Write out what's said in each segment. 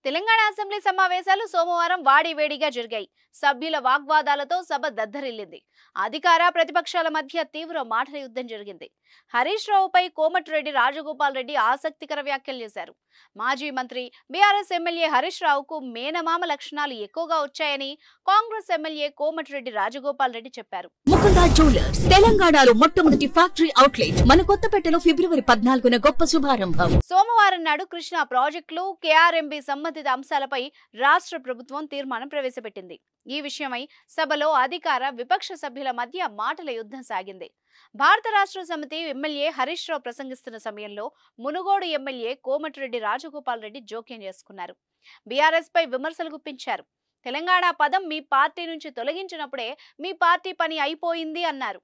Telangana assembly సమావేశాలు సోమవారం వాడివేడిగా జరిగాయి. సభ్యుల వాగ్వాదాలతో సభ దద్దరిల్లింది. అధికార ప్రతిపక్షాల మధ్య తీవ్ర మాటల యుద్ధం జరిగింది. హరీష్ రావుపై కోమటిరెడ్డి రాజగోపాల్ రెడ్డి ఆసక్తికర వ్యాఖ్యలు చేశారు. మాజీ మంత్రి బీఆర్ఎస్ ఎమ్మెల్యే హరీష్ రావుకు మేనమామ లక్షణాలు ఎక్కువగా వచ్చాయని కాంగ్రెస్ ఎమ్మెల్యే కోమటిరెడ్డి రాజగోపాల్ రెడ్డి చెప్పారు. ముకుందా జ్యువెలర్స్ తెలంగాణలో మొట్టమొదటి ఫ్యాక్టరీ అవుట్లెట్ మన కొత్తపేటలో ఫిబ్రవరి 14న గొప్ప శుభారంభం. సోమవారం నాడు కృష్ణా ప్రాజెక్టులు కేఆర్ఎంబీ సంబంధిత అంశాలపై రాష్ట్ర ప్రభుత్వం తీర్మానం ప్రవేశపెట్టింది. ఈ విషయమై సభలో అధికార విపక్ష సభ్యుల మధ్య మాటల యుద్ధం సాగింది. భారత రాష్ట్ర సమితి ఎమ్మెల్యే హరీష్ రావు ప్రసంగిస్తున్న సమయంలో మునుగోడు ఎమ్మెల్యే కోమటిరెడ్డి రాజగోపాల్ రెడ్డి జోక్యం చేసుకున్నారు. బీఆర్ఎస్ పై విమర్శలు గుప్పించారు. తెలంగాణ పదం మీ పార్టీ నుంచి తొలగించినప్పుడే మీ పార్టీ పని అయిపోయింది అన్నారు.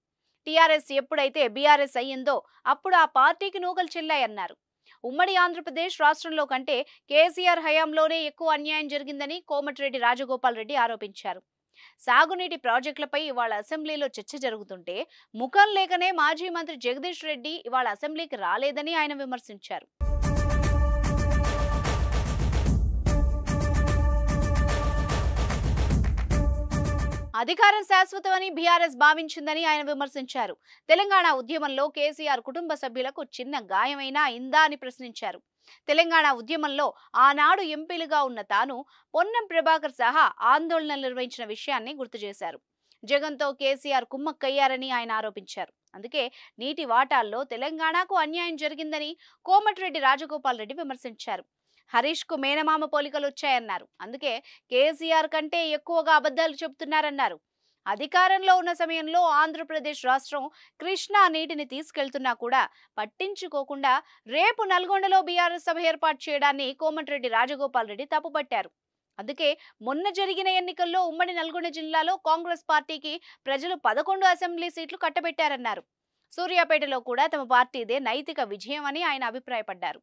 టీఆర్ఎస్ ఎప్పుడైతే బీఆర్ఎస్ అయ్యిందో అప్పుడు ఆ పార్టీకి నూకలు చెల్లాయన్నారు. ఉమ్మడి ఆంధ్రప్రదేశ్ రాష్ట్రంలో కంటే కేసీఆర్ హయాంలోనే ఎక్కువ అన్యాయం జరిగిందని కోమటిరెడ్డి రాజగోపాల్ రెడ్డి ఆరోపించారు. సాగునీటి ప్రాజెక్టులపై ఇవాళ అసెంబ్లీలో చర్చ జరుగుతుంటే ముఖం లేకనే మాజీ మంత్రి జగదీష్ రెడ్డి ఇవాళ అసెంబ్లీకి రాలేదని ఆయన విమర్శించారు. అధికారం శాశ్వతమని బీఆర్ఎస్ భావించిందని ఆయన విమర్శించారు. తెలంగాణ ఉద్యమంలో కేసీఆర్ కుటుంబ సభ్యులకు చిన్న గాయమైనా అయిందా అని ప్రశ్నించారు. తెలంగాణ ఉద్యమంలో ఆనాడు ఎంపీలుగా ఉన్న తాను పొన్నం ప్రభాకర్ సహా ఆందోళనలు నిర్వహించిన విషయాన్ని గుర్తు చేశారు. జగన్తో కేసీఆర్ కుమ్మక్కయ్యారని ఆయన ఆరోపించారు. అందుకే నీటి వాటాల్లో తెలంగాణకు అన్యాయం జరిగిందని కోమటిరెడ్డి రాజగోపాల్ రెడ్డి విమర్శించారు. హరీష్ కు మేనమామ పోలికలు వచ్చాయన్నారు. అందుకే కేసీఆర్ కంటే ఎక్కువగా అబద్ధాలు చెబుతున్నారన్నారు. అధికారంలో ఉన్న సమయంలో ఆంధ్రప్రదేశ్ రాష్ట్రం కృష్ణా నీటిని తీసుకెళ్తున్నా కూడా పట్టించుకోకుండా రేపు నల్గొండలో బీఆర్ఎస్ సభ ఏర్పాటు చేయడాన్ని కోమటిరెడ్డి రాజగోపాల్ రెడ్డి తప్పుపట్టారు. అందుకే మొన్న జరిగిన ఎన్నికల్లో ఉమ్మడి నల్గొండ జిల్లాలో కాంగ్రెస్ పార్టీకి ప్రజలు 11 అసెంబ్లీ సీట్లు కట్టబెట్టారన్నారు. సూర్యాపేటలో కూడా తమ పార్టీదే నైతిక విజయం అని ఆయన అభిప్రాయపడ్డారు.